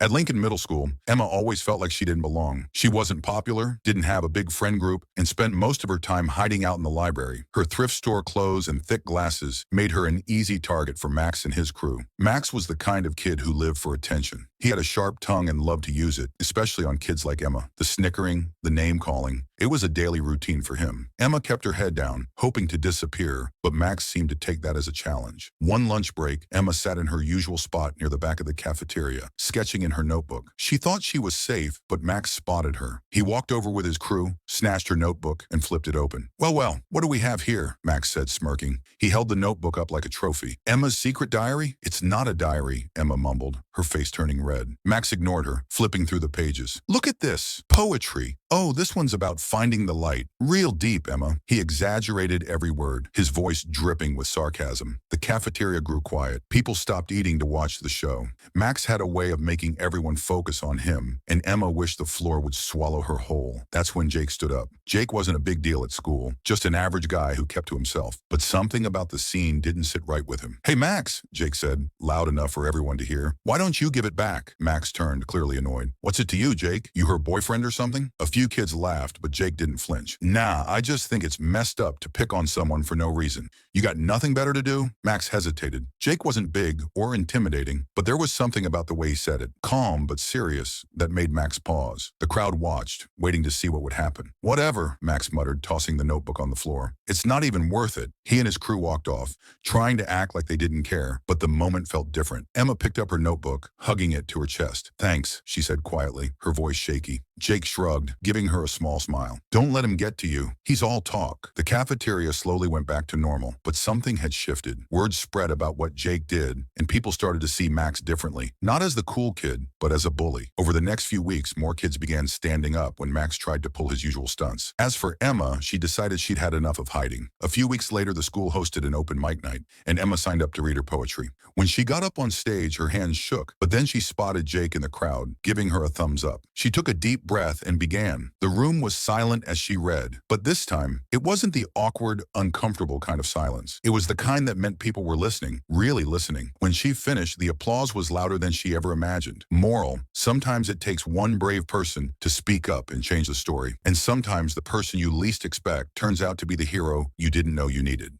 At Lincoln Middle School, Emma always felt like she didn't belong. She wasn't popular, didn't have a big friend group, and spent most of her time hiding out in the library. Her thrift store clothes and thick glasses made her an easy target for Max and his crew. Max was the kind of kid who lived for attention. He had a sharp tongue and loved to use it, especially on kids like Emma. The snickering, the name-calling, it was a daily routine for him. Emma kept her head down, hoping to disappear, but Max seemed to take that as a challenge. One lunch break, Emma sat in her usual spot near the back of the cafeteria, sketching in her notebook. She thought she was safe, but Max spotted her. He walked over with his crew, snatched her notebook, and flipped it open. Well, what do we have here? Max said, smirking. He held the notebook up like a trophy. Emma's secret diary? It's not a diary, Emma mumbled, her face turning red. Max ignored her, flipping through the pages. Look at this. Poetry. Oh, this one's about finding the light. Real deep, Emma. He exaggerated every word, his voice dripping with sarcasm. The cafeteria grew quiet. People stopped eating to watch the show. Max had a way of making everyone focus on him, and Emma wished the floor would swallow her whole. That's when Jake stood up. Jake wasn't a big deal at school, just an average guy who kept to himself. But something about the scene didn't sit right with him. Hey, Max, Jake said, loud enough for everyone to hear. Why don't you give it back? Max turned, clearly annoyed. What's it to you, Jake? You her boyfriend or something? A few kids laughed, but Jake didn't flinch. Nah, I just think it's messed up to pick on someone for no reason. You got nothing better to do? Max hesitated. Jake wasn't big or intimidating, but there was something about the way he said it, calm but serious, that made Max pause. The crowd watched, waiting to see what would happen. Whatever, Max muttered, tossing the notebook on the floor. It's not even worth it. He and his crew walked off, trying to act like they didn't care, but the moment felt different. Emma picked up her notebook, hugging it to her chest. Thanks, she said quietly, her voice shaky. Jake shrugged, giving her a small smile. Don't let him get to you. He's all talk. The cafeteria slowly went back to normal, but something had shifted. Word spread about what Jake did, and people started to see Max differently. Not as the cool kid, but as a bully. Over the next few weeks, more kids began standing up when Max tried to pull his usual stunts. As for Emma, she decided she'd had enough of hiding. A few weeks later, the school hosted an open mic night, and Emma signed up to read her poetry. When she got up on stage, her hands shook, but then she spotted Jake in the crowd, giving her a thumbs up. She took a deep breath and began. The room was silent as she read, but this time, it wasn't the awkward, uncomfortable kind of silence. It was the kind that meant people were listening, really listening. When she finished, the applause was louder than she ever imagined. Moral: sometimes it takes one brave person to speak up and change the story, and sometimes the person you least expect turns out to be the hero you didn't know you needed.